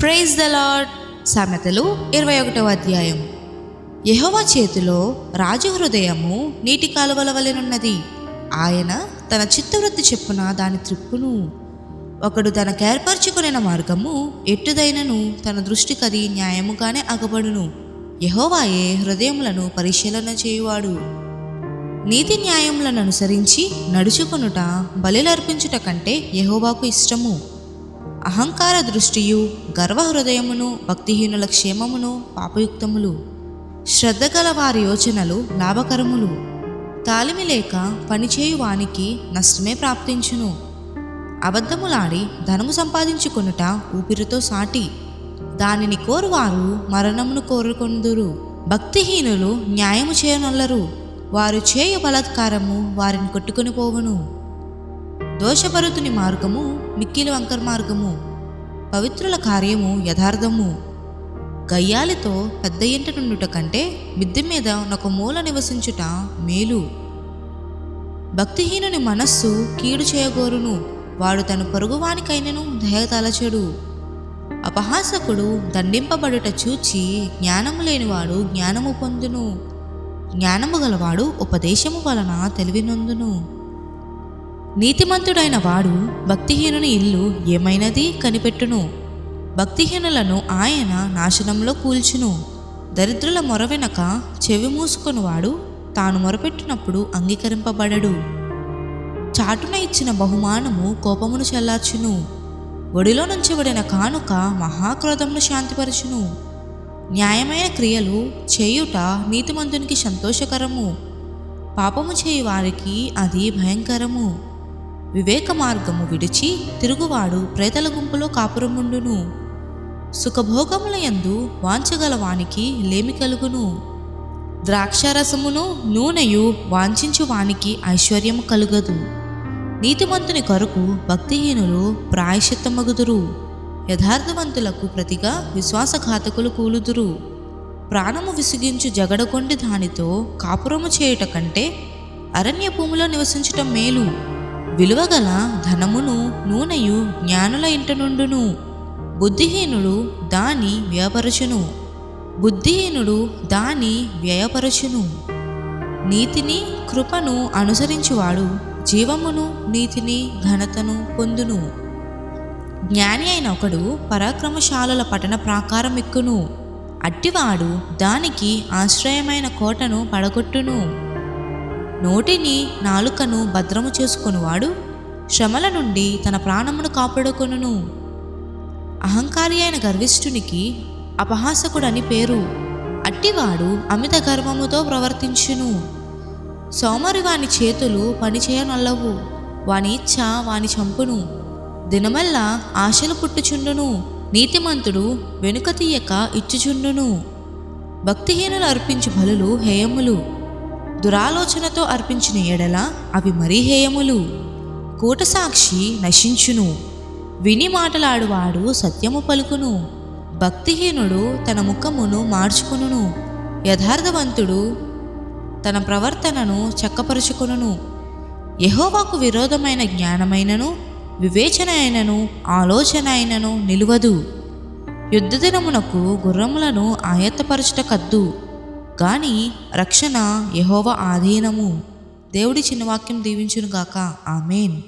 Praise the lord. సామెతలు 21వ అధ్యాయం. యెహోవా చేతిలో రాజు హృదయము నీటి కాలువల వలెనున్నది. ఆయన తన చిత్తవృత్తి చెప్పున దాని త్రిప్పును. ఒకడు తనకేర్పరచుకొనిన మార్గము ఎట్టుదైనను తన దృష్టికది న్యాయముగానే అగబడును. యెహోవాయే హృదయములను పరిశీలన చేయువాడు. నీతి న్యాయములను అనుసరించి నడుచుకొనుట బలిలర్పించుట కంటే యెహోవాకు ఇష్టము. అహంకార దృష్టియు గర్వ హృదయమును భక్తిహీనుల క్షేమమును పాపయుక్తములు. శ్రద్ధగల వారి యోచనలు లాభకరములు. తాలిమి లేక పనిచేయు వానికి నష్టమే ప్రాప్తించును. అబద్ధములాడి ధనము సంపాదించుకొనుట ఊపిరితో సాటి. దానిని కోరువారు మరణమును కోరుకొందురు. భక్తిహీనులు న్యాయము చేయనొల్లరు. వారు చేయు బలాత్కారము వారిని కొట్టుకొని పోవును. దోషభరితుని మార్గము మిక్కిలి వంకర మార్గము. పవిత్రుల కార్యము యథార్థము. గయ్యాలితో పెద్ద ఇంట నుండుట కంటే మిద్దె మీద ఒక మూల నివసించుట మేలు. భక్తిహీనుని మనస్సు కీడు చేయగోరును. వాడు తన పొరుగువానికైనను దయ తలచెడు. అపహాసకుడు దండింపబడుట చూచి జ్ఞానము లేనివాడు జ్ఞానము పొందును. జ్ఞానము గలవాడు ఉపదేశము వలన తెలివి నొందును. నీతిమంతుడైన వాడు భక్తిహీనుని ఇల్లు ఏమైనది కనిపెట్టును. భక్తిహీనులను ఆయన నాశనంలో కూల్చును. దరిద్రుల మొర వెనక చెవి మూసుకొనివాడు తాను మొరపెట్టినప్పుడు అంగీకరింపబడడు. చాటున ఇచ్చిన బహుమానము కోపమును చల్లార్చును. ఒడిలో నుంచబడిన కానుక మహాక్రోధమును శాంతిపరచును. న్యాయమైన క్రియలు చేయుట నీతిమంతునికి సంతోషకరము. పాపము చేయు వారికి అది భయంకరము. వివేక మార్గము విడిచి తిరుగువాడు ప్రేతల గుంపులో కాపురముండును. సుఖభోగముల యందు వాంఛగల వానికి లేమి కలుగును. ద్రాక్షారసమును నూనెయు వాంఛించు వానికి ఐశ్వర్యము కలుగదు. నీతిమంతుని కొరకు భక్తిహీనులు ప్రాయశ్చిత్తమగుదురు. యథార్థవంతులకు ప్రతిగా విశ్వాసఘాతకులు కూలుదురు. ప్రాణము విసిగించు జగడగొండి దానితో కాపురము చేయుట కంటే అరణ్య భూమిలో నివసించుట మేలు. విలువగల ధనమును నూనెయు జ్ఞానుల ఇంట నుండును. బుద్ధిహీనుడు దాని వ్యయపరచును. నీతిని కృపను అనుసరించువాడు జీవమును నీతిని ఘనతను పొందును. జ్ఞాని అయిన ఒకడు పరాక్రమశాలుల పట్టణ ప్రాకారం ఎక్కును. అట్టివాడు దానికి ఆశ్రయమైన కోటను పడగొట్టును. నోటిని నాలుకను భద్రము చేసుకొనువాడు శ్రమల నుండి తన ప్రాణమును కాపాడుకొనును. అహంకారి అయిన గర్విష్ఠునికి అపహాసకుడని పేరు. అట్టివాడు అమిత గర్వముతో ప్రవర్తించును. సోమరి వాని చేతులు పనిచేయనొల్లవు. వాని ఇచ్ఛ వాని చంపును. దినమల్లా ఆశలు పుట్టుచుండును. నీతిమంతుడు వెనుక తీయక ఇచ్చుచుండును. భక్తిహీనులు అర్పించు బలులు హేయములు. దురాలోచనతో అర్పించిన ఎడల అవి మరీ హేయములు. కూటసాక్షి నశించును. విని మాటలాడువాడు సత్యము పలుకును. భక్తిహీనుడు తన ముఖమును మార్చుకొనును. యథార్థవంతుడు తన ప్రవర్తనను చక్కపరుచుకొనును. యెహోవాకు విరోధమైన జ్ఞానమైనను వివేచన అయినను ఆలోచన అయినను నిలువదు. యుద్ధదినమునకు గుర్రములను ఆయత్తపరచుట కద్దు. గాని రక్షణ యెహోవా ఆధీనము. దేవుడి చిన్న వాక్యం దీవించునుగాక. ఆమేన్.